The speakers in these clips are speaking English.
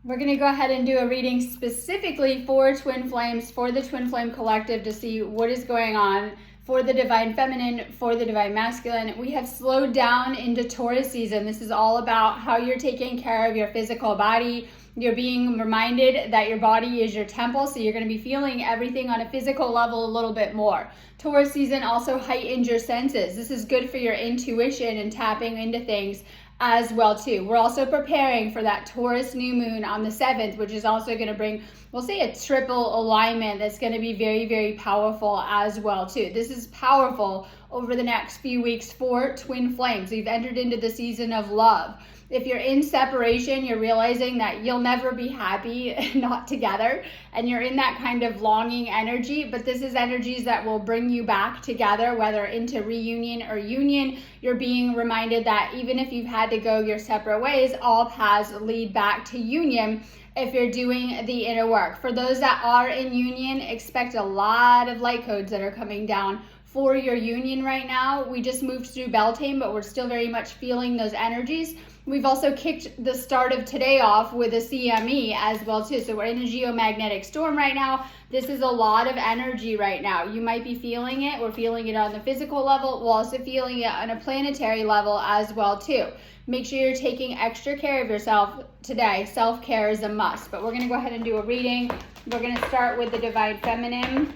We're going to go ahead and do a reading specifically for twin flames, for the twin flame collective, to see what is going on for the divine feminine, for the divine masculine. We have slowed down into Taurus season. This is all about how you're taking care of your physical body. You're being reminded that your body is your temple, so you're going to be feeling everything on a physical level a little bit more. Taurus season also heightens your senses. This is good for your intuition and tapping into things as well too. We're also preparing for that Taurus new moon on the 7th, which is also going to bring, we'll say, a triple alignment that's going to be very, very powerful as well too. This is powerful over the next few weeks for twin flames. We've entered into the season of love. If you're in separation, you're realizing that you'll never be happy not together, and you're in that kind of longing energy, but this is energies that will bring you back together, whether into reunion or union. You're being reminded that even if you've had to go your separate ways, all paths lead back to union if you're doing the inner work. For those that are in union, expect a lot of light codes that are coming down for your union right now. We just moved through Beltane, but we're still very much feeling those energies. We've also kicked the start of today off with a CME as well too. So we're in a geomagnetic storm right now. This is a lot of energy right now. You might be feeling it. We're feeling it on the physical level. We're also feeling it on a planetary level as well too. Make sure you're taking extra care of yourself today. Self-care is a must. But we're going to go ahead and do a reading. We're going to start with the divine feminine.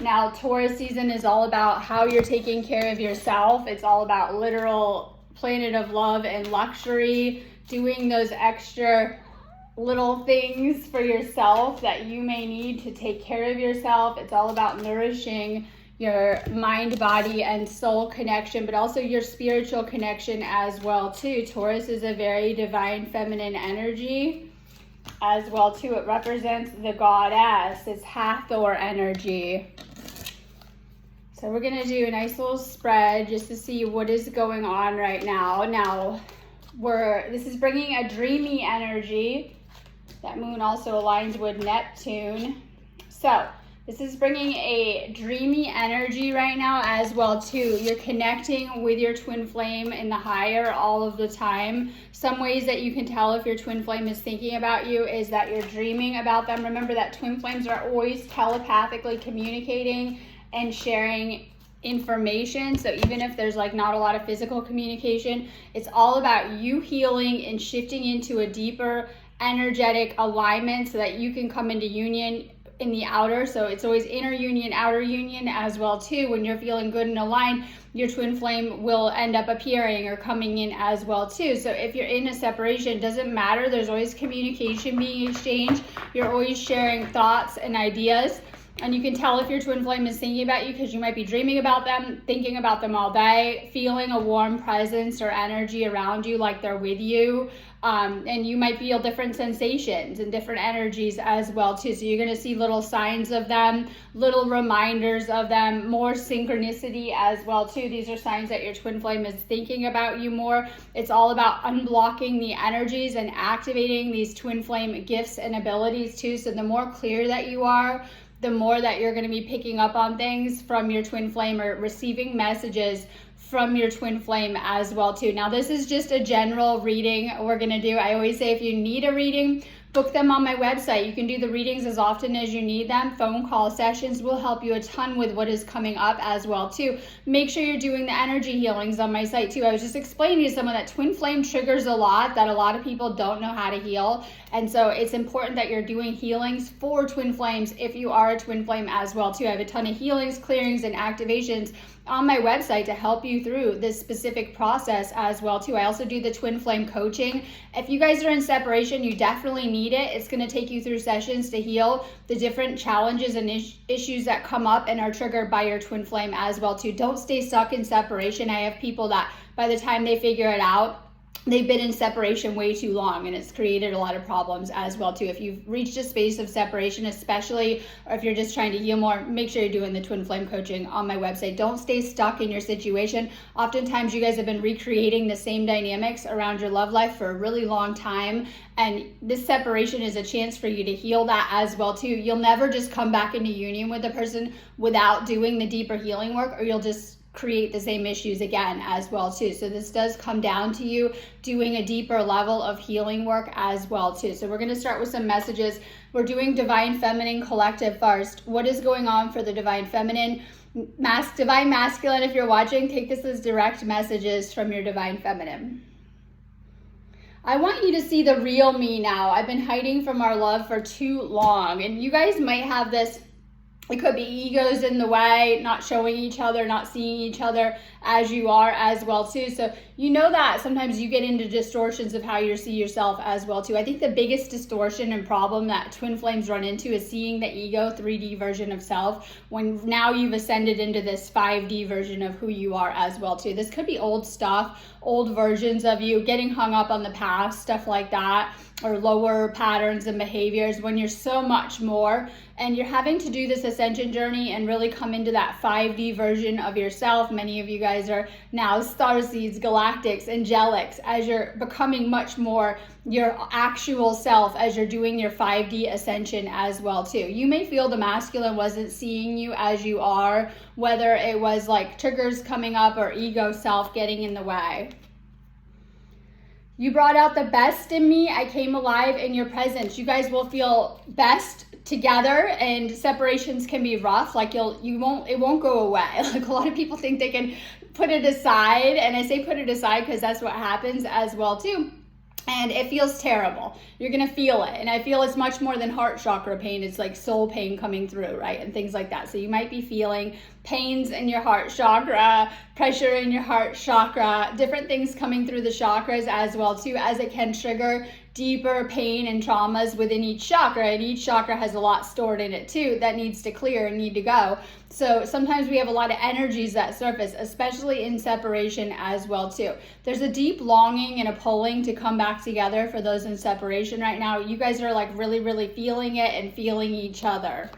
Now, Taurus season is all about how you're taking care of yourself. It's all about literal planet of love and luxury, doing those extra little things for yourself that you may need to take care of yourself. It's all about nourishing your mind, body, and soul connection, but also your spiritual connection as well too. Taurus is a very divine feminine energy as well too. It represents the goddess. It's Hathor energy. So we're going to do a nice little spread just to see what is going on right now. Now, this is bringing a dreamy energy. That moon also aligns with Neptune. So this is bringing a dreamy energy right now as well too. You're connecting with your twin flame in the higher all of the time. Some ways that you can tell if your twin flame is thinking about you is that you're dreaming about them. Remember that twin flames are always telepathically communicating and sharing information. So even if there's like not a lot of physical communication, it's all about you healing and shifting into a deeper energetic alignment so that you can come into union in the outer. So it's always inner union, outer union as well too. When you're feeling good and aligned, your twin flame will end up appearing or coming in as well too. So if you're in a separation, it doesn't matter. There's always communication being exchanged. You're always sharing thoughts and ideas. And you can tell if your twin flame is thinking about you because you might be dreaming about them, thinking about them all day, feeling a warm presence or energy around you like they're with you. And you might feel different sensations and different energies as well too. So you're going to see little signs of them, little reminders of them, more synchronicity as well too. These are signs that your twin flame is thinking about you more. It's all about unblocking the energies and activating these twin flame gifts and abilities too. So the more clear that you are, the more that you're going to be picking up on things from your twin flame or receiving messages from your twin flame as well too. Now this is just a general reading we're going to do. I always say if you need a reading, book them on my website. You can do the readings as often as you need them. Phone call sessions will help you a ton with what is coming up as well too. Make sure you're doing the energy healings on my site too. I was just explaining to someone that twin flame triggers a lot that a lot of people don't know how to heal. And so it's important that you're doing healings for twin flames if you are a twin flame as well too. I have a ton of healings, clearings, and activations on my website to help you through this specific process as well too. I also do the twin flame coaching. If you guys are in separation, you definitely need it. It's going to take you through sessions to heal the different challenges and issues that come up and are triggered by your twin flame as well too. Don't stay stuck in separation. I have people that by the time they figure it out, they've been in separation way too long, and it's created a lot of problems as well too. If you've reached a space of separation especially, or if you're just trying to heal more, make sure you're doing the twin flame coaching on my website. Don't stay stuck in your situation. Oftentimes you guys have been recreating the same dynamics around your love life for a really long time, and this separation is a chance for you to heal that as well too. You'll never just come back into union with a person without doing the deeper healing work, or you'll just create the same issues again as well too. So this does come down to you doing a deeper level of healing work as well too. So we're going to start with some messages. We're doing Divine Feminine Collective first. What is going on for the Divine Feminine? Divine Masculine, if you're watching, take this as direct messages from your Divine Feminine. I want you to see the real me now. I've been hiding from our love for too long. And you guys might have this. It could be egos in the way, not showing each other, not seeing each other as you are as well too. So you know that sometimes you get into distortions of how you see yourself as well too. I think the biggest distortion and problem that twin flames run into is seeing the ego 3D version of self when now you've ascended into this 5D version of who you are as well too. This could be old stuff, old versions of you, getting hung up on the past, stuff like that, or lower patterns and behaviors when you're so much more, and you're having to do this ascension journey and really come into that 5D version of yourself. Many of you guys are now starseeds, galactics, angelics, as you're becoming much more your actual self as you're doing your 5D ascension as well too. You may feel the masculine wasn't seeing you as you are, whether it was like triggers coming up or ego self getting in the way. You brought out the best in me. I came alive in your presence. You guys will feel best together, and separations can be rough. Like it won't go away. Like a lot of people think they can put it aside, and I say put it aside because that's what happens as well too. And it feels terrible. You're going to feel it. And I feel it's much more than heart chakra pain. It's like soul pain coming through, right? And things like that. So you might be feeling pains in your heart chakra, pressure in your heart chakra, different things coming through the chakras as well too, as it can trigger deeper pain and traumas within each chakra. And each chakra has a lot stored in it too that needs to clear and need to go. So sometimes we have a lot of energies that surface, especially in separation as well too. There's a deep longing and a pulling to come back together for those in separation right now. You guys are like really, really feeling it and feeling each other.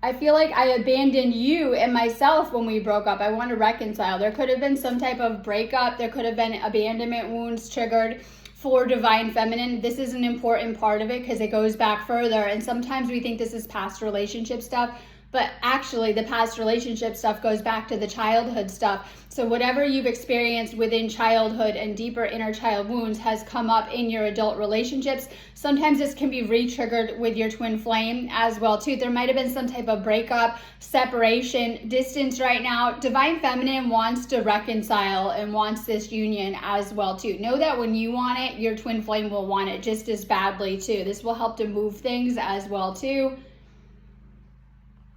I feel like I abandoned you and myself when we broke up. I want to reconcile. There could have been some type of breakup. There could have been abandonment wounds triggered for Divine Feminine. This is an important part of it because it goes back further. And sometimes we think this is past relationship stuff, but actually the past relationship stuff goes back to the childhood stuff. So whatever you've experienced within childhood and deeper inner child wounds has come up in your adult relationships. Sometimes this can be re-triggered with your twin flame as well too. There might have been some type of breakup, separation, distance right now. Divine Feminine wants to reconcile and wants this union as well too. Know that when you want it, your twin flame will want it just as badly too. This will help to move things as well too.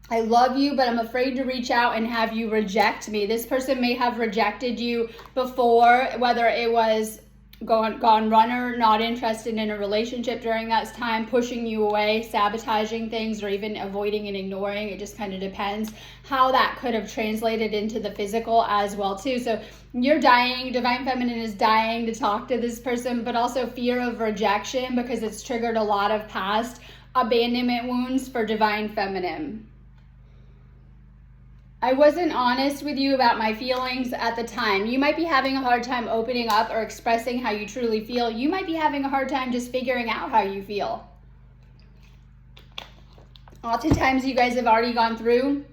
I love you, but I'm afraid to reach out and have you reject me. This person may have rejected you before, whether it was gone runner, not interested in a relationship during that time, pushing you away, sabotaging things, or even avoiding and ignoring. It just kind of depends how that could have translated into the physical as well too. So you're dying, Divine Feminine is dying to talk to this person, but also fear of rejection because it's triggered a lot of past abandonment wounds for Divine Feminine. I wasn't honest with you about my feelings at the time. You might be having a hard time opening up or expressing how you truly feel. You might be having a hard time just figuring out how you feel. Oftentimes you guys have already gone through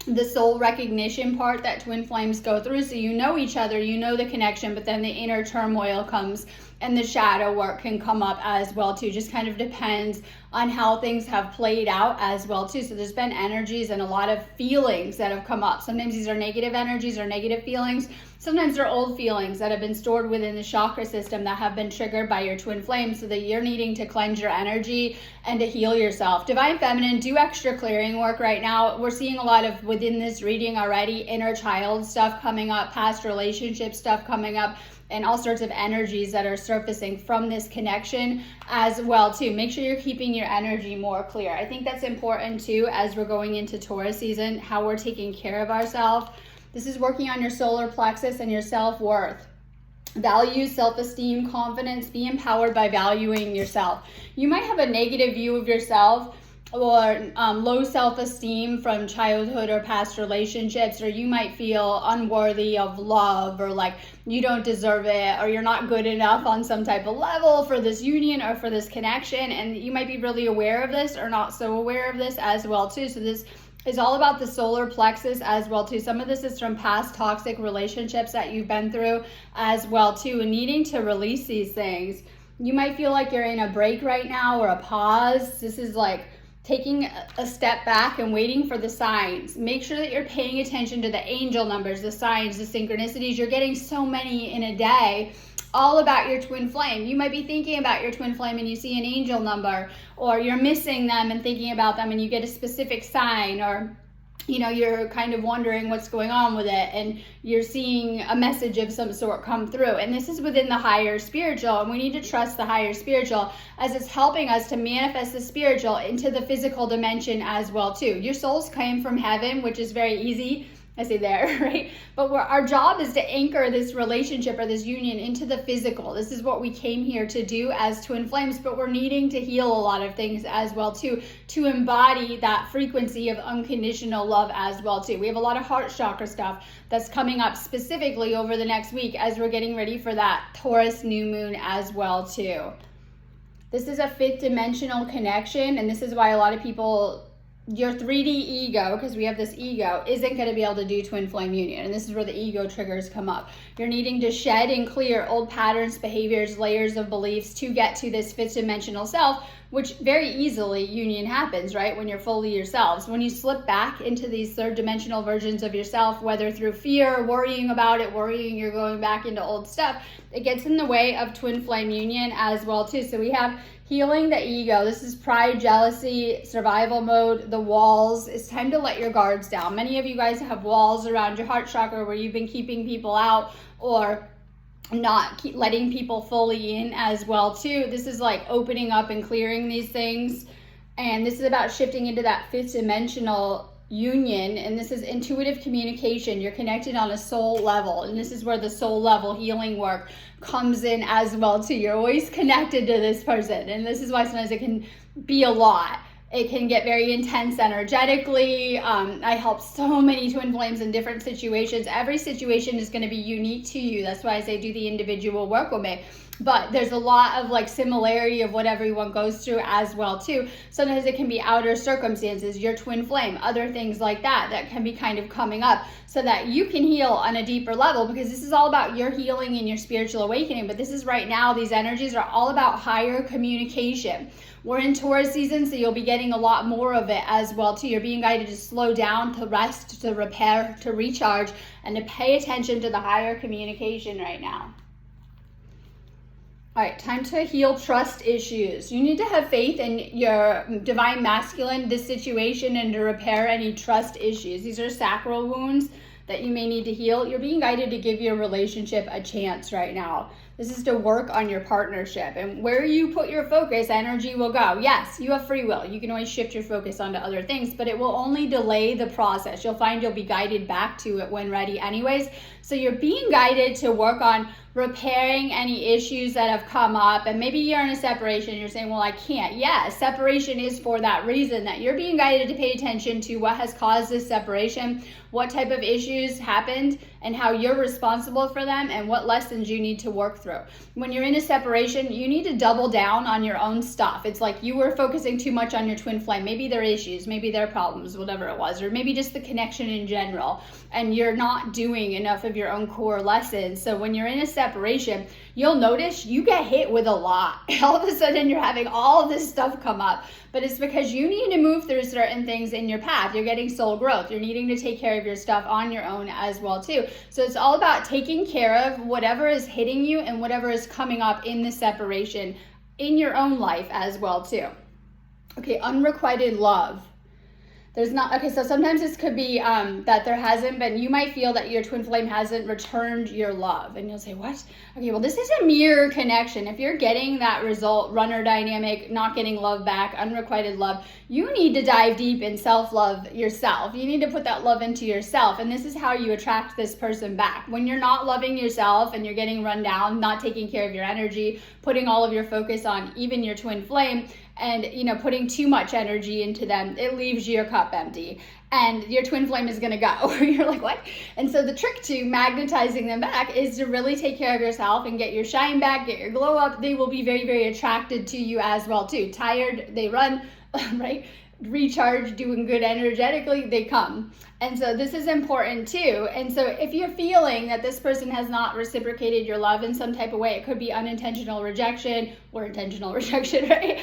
the soul recognition part that twin flames go through. So you know each other, you know the connection, but then the inner turmoil comes and the shadow work can come up as well too. Just kind of depends on how things have played out as well too. So there's been energies and a lot of feelings that have come up. Sometimes these are negative energies or negative feelings. Sometimes they're old feelings that have been stored within the chakra system that have been triggered by your twin flame, so that you're needing to cleanse your energy and to heal yourself. Divine Feminine, do extra clearing work right now. We're seeing a lot of, within this reading already, inner child stuff coming up, past relationship stuff coming up, and all sorts of energies that are surfacing from this connection as well too. Make sure you're keeping your energy more clear. I think that's important too as we're going into Taurus season, how we're taking care of ourselves. This is working on your solar plexus and your self-worth. Value, self-esteem, confidence. Be empowered by valuing yourself. You might have a negative view of yourself or low self-esteem from childhood or past relationships, or you might feel unworthy of love, or like you don't deserve it, or you're not good enough on some type of level for this union or for this connection. And you might be really aware of this or not so aware of this as well too. So this is all about the solar plexus as well too. Some of this is from past toxic relationships that you've been through as well too, and needing to release these things. You might feel like you're in a break right now or a pause. This is like taking a step back and waiting for the signs. Make sure that you're paying attention to the angel numbers, the signs, the synchronicities. You're getting so many in a day, all about your twin flame. You might be thinking about your twin flame and you see an angel number, or you're missing them and thinking about them and you get a specific sign, or you're kind of wondering what's going on with it and you're seeing a message of some sort come through. And this is within the higher spiritual, and we need to trust the higher spiritual as it's helping us to manifest the spiritual into the physical dimension as well too. Your souls came from heaven, which is very easy. I say there, right? But our job is to anchor this relationship or this union into the physical. This is what we came here to do as twin flames, but we're needing to heal a lot of things as well too, to embody that frequency of unconditional love as well too. We have a lot of heart chakra stuff that's coming up specifically over the next week as we're getting ready for that Taurus new moon as well too. This is a fifth dimensional connection, and this is why a lot of people, your 3D ego, because we have this ego, isn't going to be able to do twin flame union. And this is where the ego triggers come up. You're needing to shed and clear old patterns, behaviors, layers of beliefs to get to this fifth dimensional self, which very easily union happens, right? When you're fully yourselves. When you slip back into these third dimensional versions of yourself, whether through fear, worrying about it, worrying you're going back into old stuff, it gets in the way of twin flame union as well too. So we have healing the ego. This is pride, jealousy, survival mode, the walls. It's time to let your guards down. Many of you guys have walls around your heart chakra where you've been keeping people out or not letting people fully in as well too. This is like opening up and clearing these things. And this is about shifting into that fifth dimensional union, and this is intuitive communication. You're connected on a soul level, and this is where the soul level healing work comes in as well too. You're always connected to this person, and this is why sometimes it can be a lot. It can get very intense energetically. I help so many twin flames in different situations. Every situation is going to be unique to you. That's why I say do the individual work with me. But there's a lot of like similarity of what everyone goes through as well too. Sometimes it can be outer circumstances, your twin flame, other things like that can be kind of coming up so that you can heal on a deeper level, because this is all about your healing and your spiritual awakening. But this is right now, these energies are all about higher communication. We're in Taurus season, so you'll be getting a lot more of it as well too. You're being guided to slow down, to rest, to repair, to recharge, and to pay attention to the higher communication right now. All right, time to heal trust issues. You need to have faith in your divine masculine, this situation, and to repair any trust issues. These are sacral wounds that you may need to heal. You're being guided to give your relationship a chance right now. This is to work on your partnership, and where you put your focus, energy will go. Yes, you have free will. You can always shift your focus onto other things, but it will only delay the process. You'll find you'll be guided back to it when ready anyways. So you're being guided to work on repairing any issues that have come up. And maybe you're in a separation and you're saying, well, I can't. Yeah, separation is for that reason, that you're being guided to pay attention to what has caused this separation, what type of issues happened, and how you're responsible for them, and what lessons you need to work through. When you're in a separation, you need to double down on your own stuff. It's like you were focusing too much on your twin flame. Maybe their issues, maybe their problems, whatever it was, or maybe just the connection in general, and you're not doing enough of your own core lessons. So when you're in a separation, you'll notice you get hit with a lot. All of a sudden you're having all of this stuff come up, but it's because you need to move through certain things in your path. You're getting soul growth. You're needing to take care of your stuff on your own as well too. So it's all about taking care of whatever is hitting you and whatever is coming up in the separation in your own life as well too. Okay, unrequited love. There's not, okay, so sometimes this could be that there hasn't been, you might feel that your twin flame hasn't returned your love. And you'll say, what? Okay, well, this is a mirror connection. If you're getting that result, runner dynamic, not getting love back, unrequited love, you need to dive deep in self-love yourself. You need to put that love into yourself. And this is how you attract this person back. When you're not loving yourself and you're getting run down, not taking care of your energy, putting all of your focus on even your twin flame, and putting too much energy into them, it leaves your cup empty and your twin flame is going to go. You're like, what? And so the trick to magnetizing them back is to really take care of yourself and get your shine back, get your glow up. They will be very, very attracted to you as well too. Tired, they run, right? recharged, doing good energetically, they come. And so this is important too. And so if you're feeling that this person has not reciprocated your love in some type of way, it could be unintentional rejection or intentional rejection, right?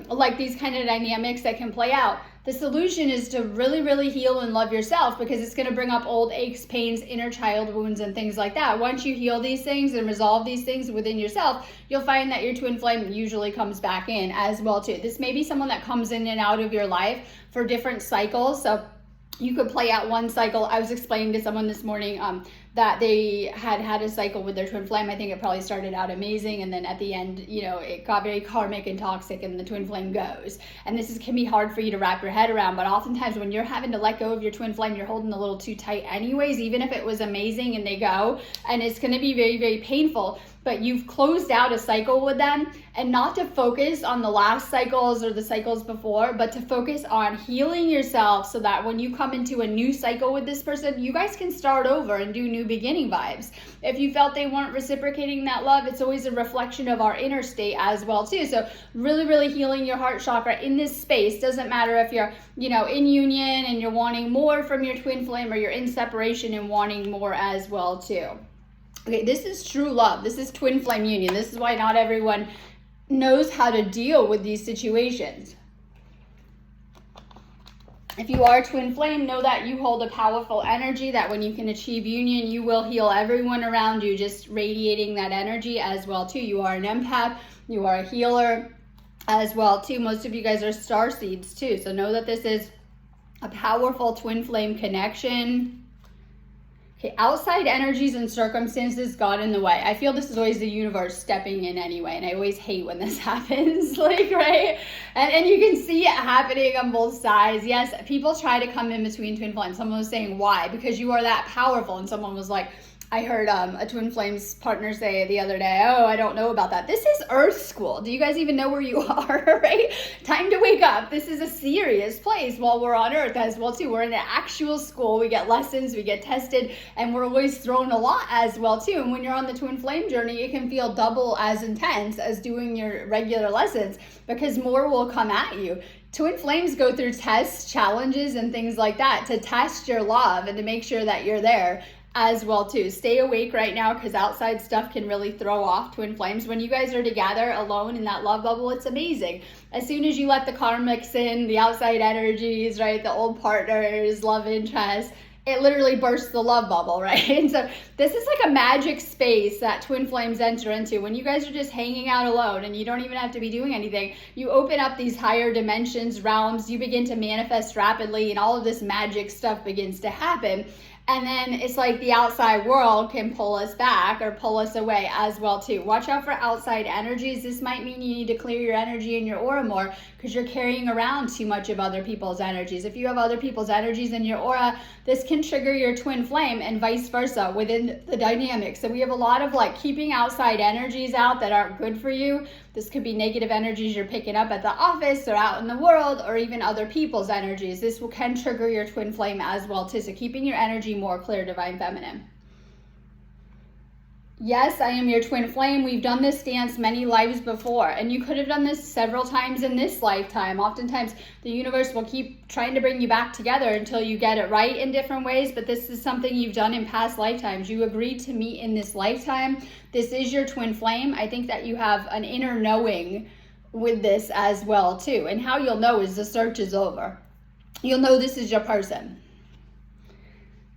Like these kind of dynamics that can play out. The solution is to really, really heal and love yourself, because it's going to bring up old aches, pains, inner child wounds, and things like that. Once you heal these things and resolve these things within yourself, you'll find that your twin flame usually comes back in as well too. This may be someone that comes in and out of your life for different cycles. So you could play out one cycle. I was explaining to someone this morning that they had a cycle with their twin flame. I think it probably started out amazing, and then at the end, it got very karmic and toxic, and the twin flame goes. And this can be hard for you to wrap your head around, but oftentimes when you're having to let go of your twin flame, you're holding a little too tight anyways, even if it was amazing and they go, and it's going to be very, very painful. But you've closed out a cycle with them, and not to focus on the last cycles or the cycles before, but to focus on healing yourself so that when you come into a new cycle with this person, you guys can start over and do new beginning vibes. If you felt they weren't reciprocating that love, it's always a reflection of our inner state as well too. So really, really healing your heart chakra in this space. Doesn't matter if you're, in union and you're wanting more from your twin flame, or you're in separation and wanting more as well too. Okay, this is true love. This is twin flame union. This is why not everyone knows how to deal with these situations. If you are twin flame, know that you hold a powerful energy, that when you can achieve union, you will heal everyone around you, just radiating that energy as well too. You are an empath, you are a healer as well too. Most of you guys are star seeds too. So know that this is a powerful twin flame connection. Okay, outside energies and circumstances got in the way. I feel this is always the universe stepping in anyway, and I always hate when this happens, right? And you can see it happening on both sides. Yes, people try to come in between twin flames. Someone was saying, why? Because you are that powerful. And someone was like, I heard a twin flames partner say the other day, oh, I don't know about that. This is Earth School. Do you guys even know where you are, right? Time to wake up. This is a serious place while we're on Earth as well too. We're in an actual school. We get lessons, we get tested, and we're always thrown a lot as well too. And when you're on the twin flame journey, it can feel double as intense as doing your regular lessons, because more will come at you. Twin flames go through tests, challenges, and things like that to test your love and to make sure that you're there as well too. Stay awake right now, because outside stuff can really throw off twin flames. When you guys are together alone in that love bubble, it's amazing. As soon as you let the karmics in, the outside energies, right, the old partners, love interest, it literally bursts the love bubble, right? And so this is like a magic space that twin flames enter into. When you guys are just hanging out alone and you don't even have to be doing anything, you open up these higher dimensions, realms, you begin to manifest rapidly, and all of this magic stuff begins to happen. And then it's like the outside world can pull us back or pull us away as well too. Watch out for outside energies. This might mean you need to clear your energy in your aura more, because you're carrying around too much of other people's energies. If you have other people's energies in your aura, this can trigger your twin flame, and vice versa within the dynamic. So we have a lot of like keeping outside energies out that aren't good for you. This could be negative energies you're picking up at the office or out in the world, or even other people's energies. This can trigger your twin flame as well too. So keeping your energy more clear, Divine Feminine. Yes, I am your twin flame. We've done this dance many lives before, and you could have done this several times in this lifetime. Oftentimes, the universe will keep trying to bring you back together until you get it right in different ways, but this is something you've done in past lifetimes. You agreed to meet in this lifetime. This is your twin flame. I think that you have an inner knowing with this as well, too. And how you'll know is the search is over. You'll know this is your person.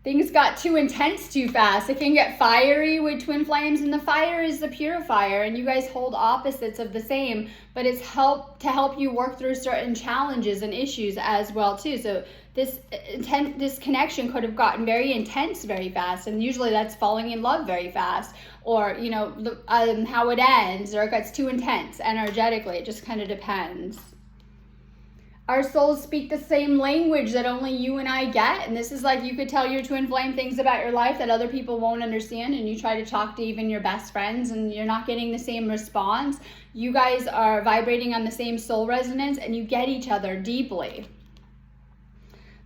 Things got too intense too fast. It can get fiery with twin flames, and the fire is the purifier, and you guys hold opposites of the same, but it's to help you work through certain challenges and issues as well too. So this connection could have gotten very intense very fast, and usually that's falling in love very fast, or how it ends, or it gets too intense energetically. It just kind of depends. Our souls speak the same language that only you and I get. And this is like, you could tell your twin flame things about your life that other people won't understand. And you try to talk to even your best friends and you're not getting the same response. You guys are vibrating on the same soul resonance and you get each other deeply.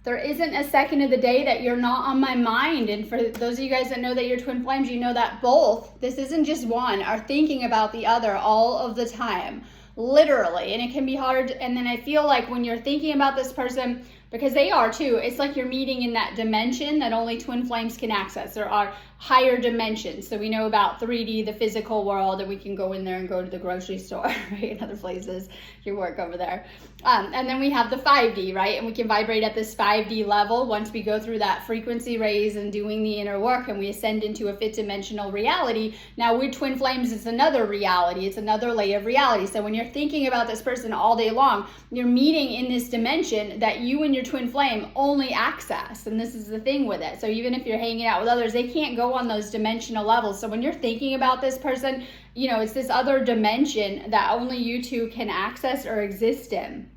There isn't a second of the day that you're not on my mind. And for those of you guys that know that you're twin flames, you know that both, this isn't just one, are thinking about the other all of the time. literally, and it can be hard. And then I feel like when you're thinking about this person, because they are too, it's like you're meeting in that dimension that only twin flames can access. There are higher dimensions. So we know about 3D, the physical world, and we can go in there and go to the grocery store, right? And other places, your work over there. And then we have the 5D, right? And we can vibrate at this 5D level once we go through that frequency raise and doing the inner work, and we ascend into a fifth dimensional reality. Now with twin flames, it's another reality. It's another layer of reality. So when you're thinking about this person all day long, you're meeting in this dimension that you and your twin flame only access. And this is the thing with it. So even if you're hanging out with others, they can't go on those dimensional levels. So when you're thinking about this person, you know, it's this other dimension that only you two can access or exist in.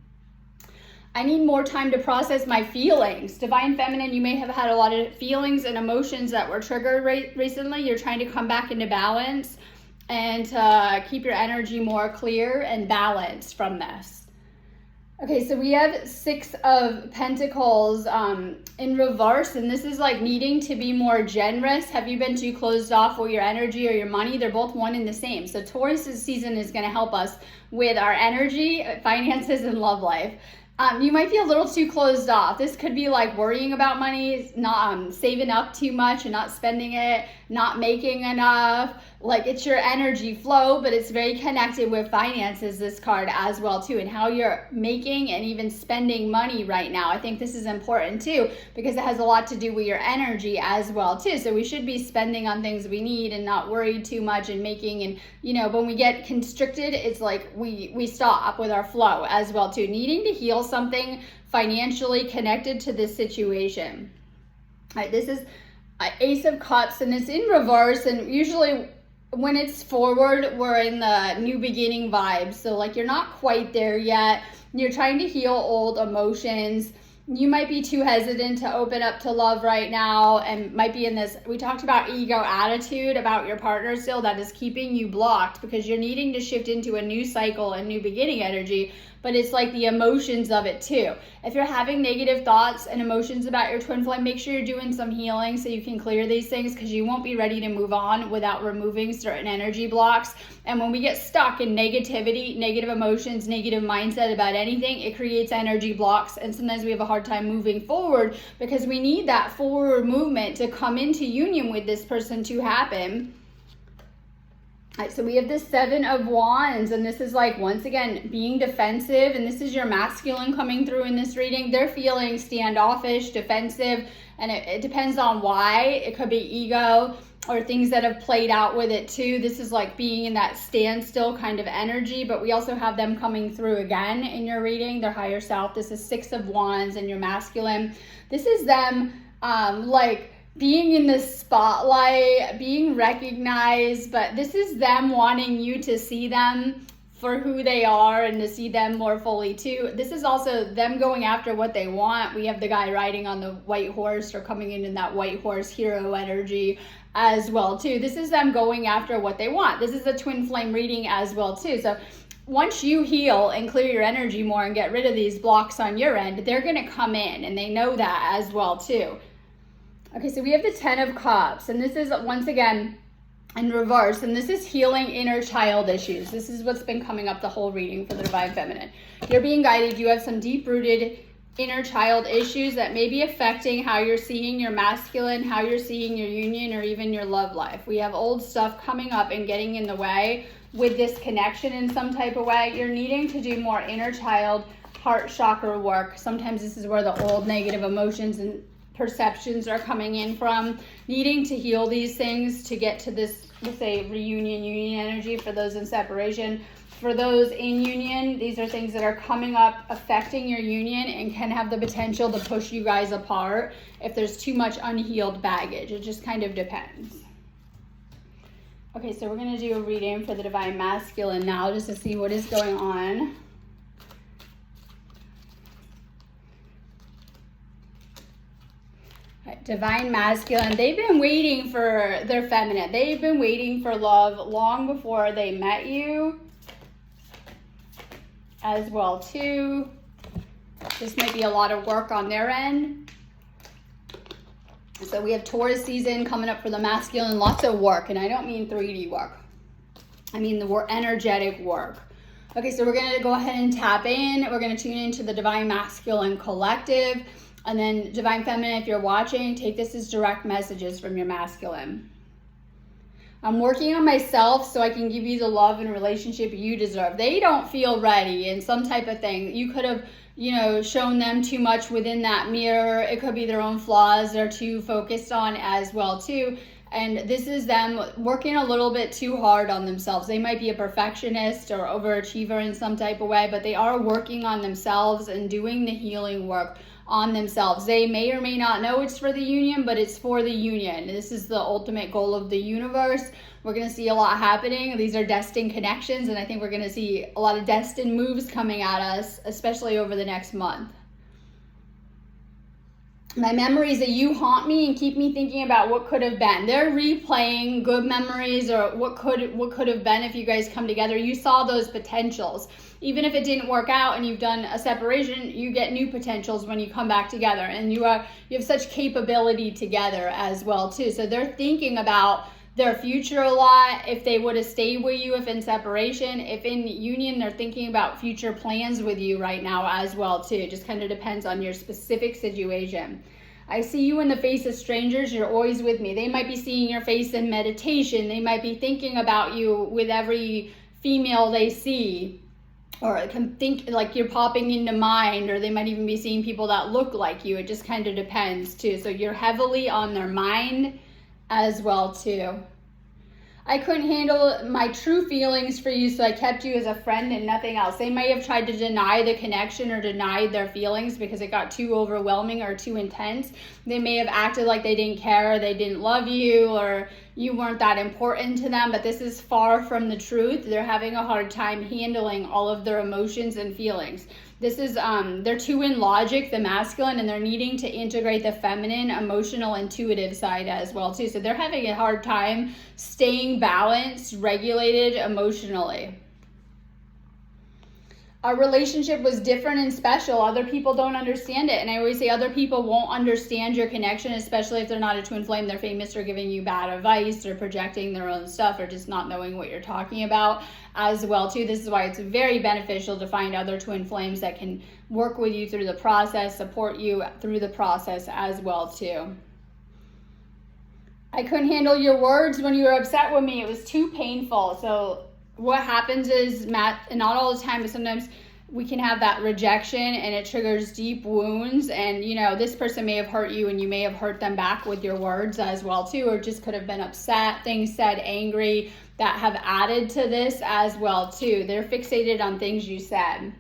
I need more time to process my feelings. Divine Feminine, you may have had a lot of feelings and emotions that were triggered recently. You're trying to come back into balance and keep your energy more clear and balanced from this. Okay, so we have 6 of Pentacles in reverse, and this is like needing to be more generous. Have you been too closed off with your energy or your money? They're both one and the same. So Taurus's season is going to help us with our energy, finances, and love life. You might be a little too closed off. This could be like worrying about money, not saving up too much and not spending it, not making enough. Like it's your energy flow, but it's very connected with finances, this card as well too, and how you're making and even spending money right now. I think this is important too, because it has a lot to do with your energy as well too. So we should be spending on things we need and not worried too much and making, and you know, when we get constricted, it's like we stop with our flow as well too. Needing to heal something financially connected to this situation. All right, this is Ace of Cups, and it's in reverse, and usually when it's forward, we're in the new beginning vibes. So like you're not quite there yet. You're trying to heal old emotions. You might be too hesitant to open up to love right now, and might be in this, we talked about ego attitude about your partner still, that is keeping you blocked because you're needing to shift into a new cycle and new beginning energy. But it's like the emotions of it too. If you're having negative thoughts and emotions about your twin flame, make sure you're doing some healing so you can clear these things, because you won't be ready to move on without removing certain energy blocks. And when we get stuck in negativity, negative emotions, negative mindset about anything, it creates energy blocks. And sometimes we have a hard time moving forward because we need that forward movement to come into union with this person to happen. All right, so we have the 7 of Wands, and this is like, once again, being defensive, and this is your masculine coming through in this reading. They're feeling standoffish, defensive, and it depends on why. It could be ego or things that have played out with it too. This is like being in that standstill kind of energy, but we also have them coming through again in your reading, their higher self. This is 6 of Wands and your masculine. This is them like being in the spotlight, being recognized, but this is them wanting you to see them for who they are and to see them more fully too. This is also them going after what they want. We have the guy riding on the white horse, or coming in that white horse hero energy as well too. This is them going after what they want. This is a twin flame reading as well too. So once you heal and clear your energy more and get rid of these blocks on your end, they're going to come in, and they know that as well too. Okay, so we have the 10 of Cups, and this is once again in reverse, and this is healing inner child issues. This is what's been coming up the whole reading for the Divine Feminine. You're being guided. You have some deep-rooted inner child issues that may be affecting how you're seeing your masculine, how you're seeing your union, or even your love life. We have old stuff coming up and getting in the way with this connection in some type of way. You're needing to do more inner child heart chakra work. Sometimes this is where the old negative emotions and perceptions are coming in from, needing to heal these things to get to this, let's say, reunion, union energy for those in separation. For those in union, these are things that are coming up affecting your union and can have the potential to push you guys apart if there's too much unhealed baggage. It just kind of depends. Okay, so we're going to do a reading for the Divine Masculine now, just to see what is going on. Divine Masculine, they've been waiting for their feminine. They've been waiting for love long before they met you as well too. This might be a lot of work on their end. So we have Taurus season coming up for the masculine, lots of work, and I don't mean 3D work. I mean the energetic work. Okay, so we're going to go ahead and tap in. We're going to tune into the Divine Masculine Collective. And then Divine Feminine, if you're watching, take this as direct messages from your masculine. I'm working on myself so I can give you the love and relationship you deserve. They don't feel ready in some type of thing. You could have, shown them too much within that mirror. It could be their own flaws they're too focused on as well too. And this is them working a little bit too hard on themselves. They might be a perfectionist or overachiever in some type of way, but they are working on themselves and doing the healing work on themselves. They may or may not know it's for the union, but it's for the union. This is the ultimate goal of the universe. We're going to see a lot happening. These are destined connections, and I think we're going to see a lot of destined moves coming at us, especially over the next month. My memories that you haunt me and keep me thinking about what could have been. They're replaying good memories or what could have been if you guys come together. You saw those potentials. Even if it didn't work out and you've done a separation, you get new potentials when you come back together, and you have such capability together as well too. So they're thinking about their future a lot. If they would have stayed with you, if in separation, if in union, they're thinking about future plans with you right now as well too. It just kind of depends on your specific situation. I see you in the face of strangers. You're always with me. They might be seeing your face in meditation. They might be thinking about you with every female they see, or can think like you're popping into mind, or they might even be seeing people that look like you. It just kind of depends too. So you're heavily on their mind as well too. I couldn't handle my true feelings for you, so I kept you as a friend and nothing else. They may have tried to deny the connection or denied their feelings because it got too overwhelming or too intense. They may have acted like they didn't care, or they didn't love you, or you weren't that important to them, but this is far from the truth. They're having a hard time handling all of their emotions and feelings. This is, they're too in logic, the masculine, and they're needing to integrate the feminine, emotional, intuitive side as well too. So they're having a hard time staying balanced, regulated emotionally. Our relationship was different and special. Other people don't understand it. And I always say other people won't understand your connection, especially if they're not a twin flame. They're famous for giving you bad advice or projecting their own stuff or just not knowing what you're talking about as well too. This is why it's very beneficial to find other twin flames that can work with you through the process, support you through the process as well too. I couldn't handle your words when you were upset with me. It was too painful. So what happens is, Matt, and not all the time, but sometimes we can have that rejection and it triggers deep wounds. And, this person may have hurt you and you may have hurt them back with your words as well too, or just could have been upset, things said, angry, that have added to this as well too. They're fixated on things you said.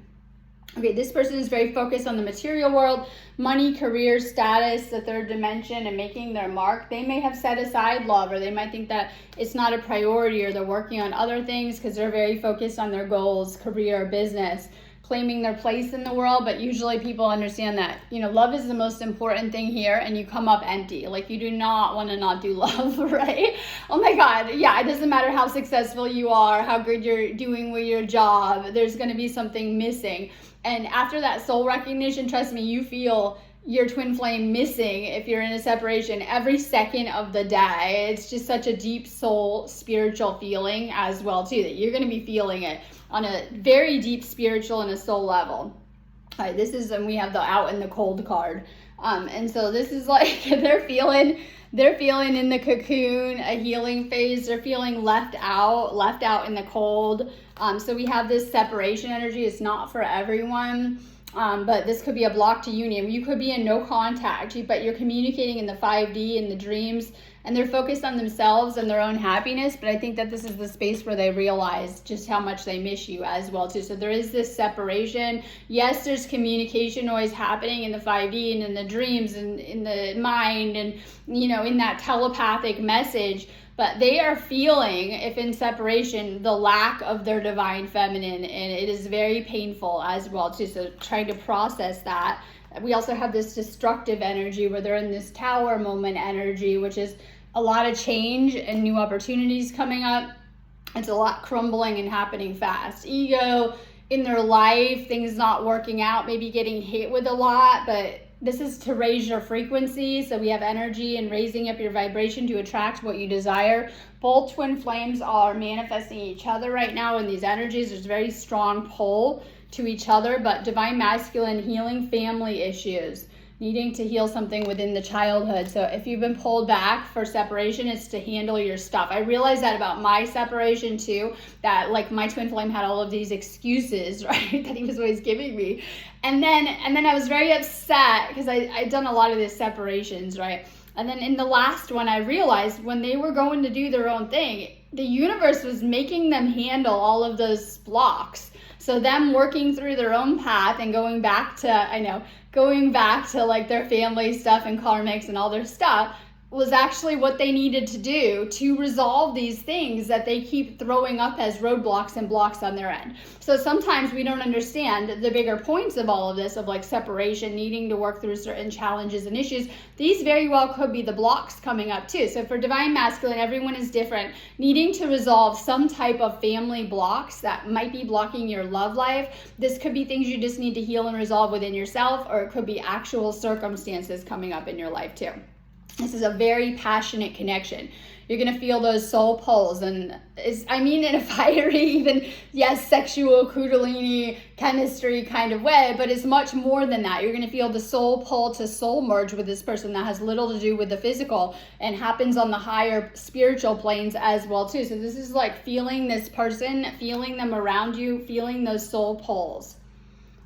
Okay, this person is very focused on the material world, money, career, status, the third dimension, and making their mark. They may have set aside love, or they might think that it's not a priority, or they're working on other things because they're very focused on their goals, career, business, claiming their place in the world. But usually people understand that, love is the most important thing here, and you come up empty. Like, you do not want to not do love, right? Oh my God. Yeah, it doesn't matter how successful you are, how good you're doing with your job. There's going to be something missing. And after that soul recognition, trust me, you feel your twin flame missing if you're in a separation every second of the day. It's just such a deep soul spiritual feeling as well too, that you're going to be feeling it on a very deep spiritual and a soul level. All right, this is, and we have the out in the cold card. And so this is like they're feeling in the cocoon, a healing phase. They're feeling left out in the cold. So we have this separation energy. It's not for everyone, but this could be a block to union. You could be in no contact, but you're communicating in the 5D, in the dreams, and they're focused on themselves and their own happiness. But I think that this is the space where they realize just how much they miss you as well too. So there is this separation. Yes, there's communication always happening in the 5D and in the dreams and in the mind and, in that telepathic message. But they are feeling, if in separation, the lack of their divine feminine, and it is very painful as well too. So trying to process that. We also have this destructive energy where they're in this tower moment energy, which is a lot of change and new opportunities coming up. It's a lot crumbling and happening fast. Ego in their life, things not working out, maybe getting hit with a lot, but This is to raise your frequency. So we have energy and raising up your vibration to attract what you desire. Both twin flames are manifesting each other right now in these energies. There's a very strong pull to each other, but divine masculine healing family issues, needing to heal something within the childhood. So if you've been pulled back for separation, it's to handle your stuff. I realized that about my separation too, that like my twin flame had all of these excuses, right, that he was always giving me. And then I was very upset because I'd done a lot of these separations, right? And then in the last one, I realized when they were going to do their own thing, the universe was making them handle all of those blocks. So them working through their own path and going back to like their family stuff and karmics and all their stuff was actually what they needed to do to resolve these things that they keep throwing up as roadblocks and blocks on their end. So sometimes we don't understand the bigger points of all of this, of like separation, needing to work through certain challenges and issues. These very well could be the blocks coming up too. So for divine masculine, everyone is different, needing to resolve some type of family blocks that might be blocking your love life. This could be things you just need to heal and resolve within yourself, or it could be actual circumstances coming up in your life too. This is a very passionate connection. You're going to feel those soul pulls, and in a fiery, even, yes, sexual kundalini chemistry kind of way, but it's much more than that. You're going to feel the soul pull to soul merge with this person that has little to do with the physical and happens on the higher spiritual planes as well too. So this is like feeling this person, feeling them around you, feeling those soul pulls.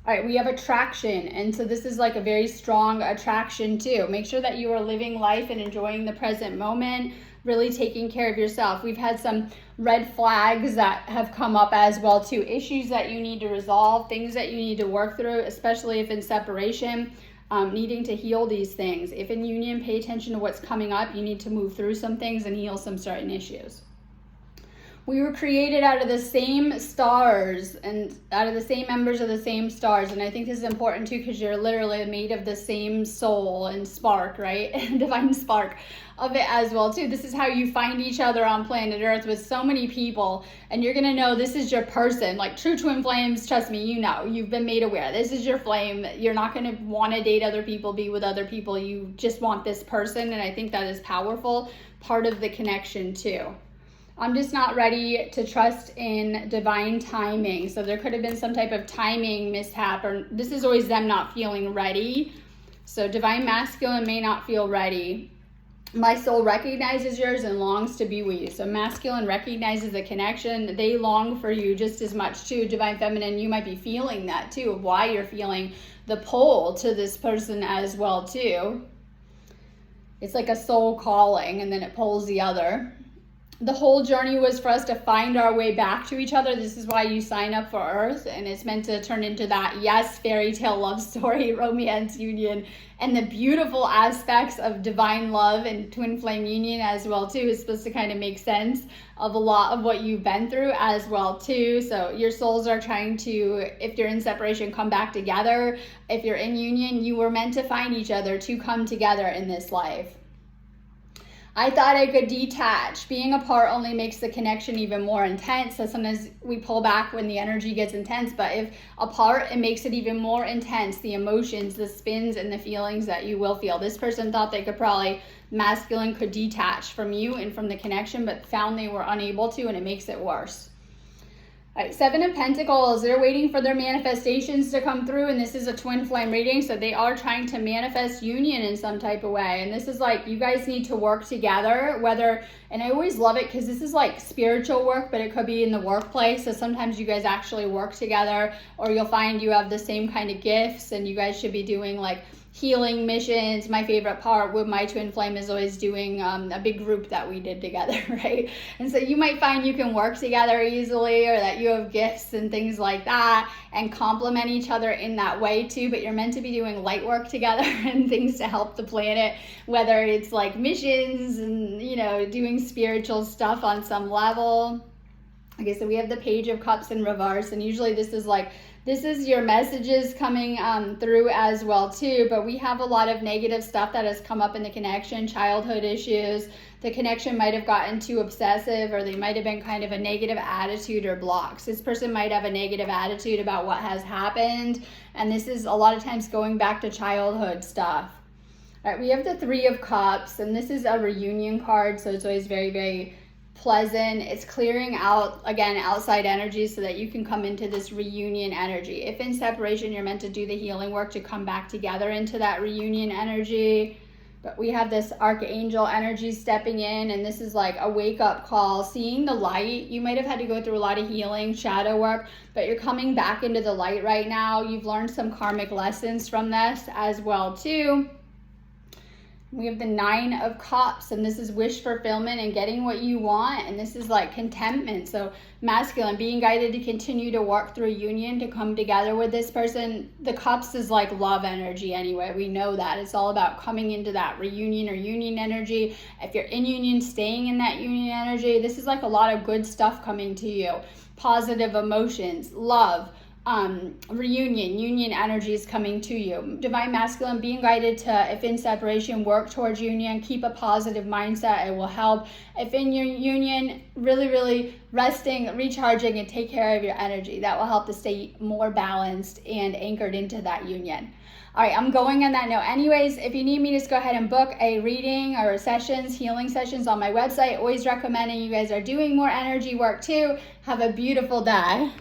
All right, we have attraction, and so this is like a very strong attraction too. Make sure that you are living life and enjoying the present moment, really taking care of yourself. We've had some red flags that have come up as well too. Issues that you need to resolve, things that you need to work through, especially if in separation, needing to heal these things. If in union, pay attention to what's coming up. You need to move through some things and heal some certain issues. We were created out of the same stars and out of the same members of the same stars. And I think this is important too, because you're literally made of the same soul and spark, right? Divine spark of it as well too. This is how you find each other on planet Earth with so many people, and you're gonna know this is your person. Like true twin flames, trust me, you know, you've been made aware. This is your flame. You're not gonna wanna date other people, be with other people. You just want this person, and I think that is powerful, part of the connection too. I'm just not ready to trust in divine timing. So there could have been some type of timing mishap, or this is always them not feeling ready. So divine masculine may not feel ready. My soul recognizes yours and longs to be with you. So masculine recognizes the connection. They long for you just as much too. Divine feminine, you might be feeling that too, of why you're feeling the pull to this person as well too. It's like a soul calling, and then it pulls the other. The whole journey was for us to find our way back to each other. This is why you sign up for Earth, and it's meant to turn into that, yes, fairy tale love story, romance union, and the beautiful aspects of divine love and twin flame union as well too is supposed to kind of make sense of a lot of what you've been through as well too. So your souls are trying to, if you're in separation, come back together. If you're in union, you were meant to find each other to come together in this life. I thought I could detach. Being apart only makes the connection even more intense. So sometimes we pull back when the energy gets intense, but if apart, it makes it even more intense. The emotions, the spins, and the feelings that you will feel. This person thought they could probably, masculine could detach from you and from the connection, but found they were unable to, and it makes it worse. All right, Seven of Pentacles, they're waiting for their manifestations to come through, and this is a twin flame reading, so they are trying to manifest union in some type of way. And this is like, you guys need to work together, whether, and I always love it because this is like spiritual work, but it could be in the workplace. So sometimes you guys actually work together, or you'll find you have the same kind of gifts, and you guys should be doing like healing missions. My favorite part with my twin flame is always doing a big group that we did together, right? And so you might find you can work together easily, or that you have gifts and things like that and complement each other in that way too. But you're meant to be doing light work together and things to help the planet, whether it's like missions and, you know, doing spiritual stuff on some level. Okay, so we have the Page of Cups in reverse, and usually this is your messages coming through as well too, but we have a lot of negative stuff that has come up in the connection, childhood issues. The connection might have gotten too obsessive, or they might have been kind of a negative attitude or blocks. This person might have a negative attitude about what has happened, and this is a lot of times going back to childhood stuff. All right, we have the Three of Cups, and this is a reunion card, so it's always very, very pleasant. It's clearing out, again, outside energy so that you can come into this reunion energy. If in separation, you're meant to do the healing work to come back together into that reunion energy. But we have this archangel energy stepping in, and this is like a wake-up call, seeing the light. You might have had to go through a lot of healing, shadow work, but you're coming back into the light right now. You've learned some karmic lessons from this as well too. We have the Nine of Cups, and this is wish fulfillment and getting what you want, and this is like contentment. So masculine, being guided to continue to work through union, to come together with this person. The Cups is like love energy anyway. We know that. It's all about coming into that reunion or union energy. If you're in union, staying in that union energy. This is like a lot of good stuff coming to you. Positive emotions, love, reunion, union energy is coming to you. Divine masculine, being guided to, if in separation, work towards union, keep a positive mindset, it will help. If in your union, really resting, recharging, and take care of your energy. That will help to stay more balanced and anchored into that union. All right, I'm going on that note. Anyways, if you need me, just go ahead and book a reading or sessions, healing sessions on my website. Always recommending you guys are doing more energy work too. Have a beautiful day.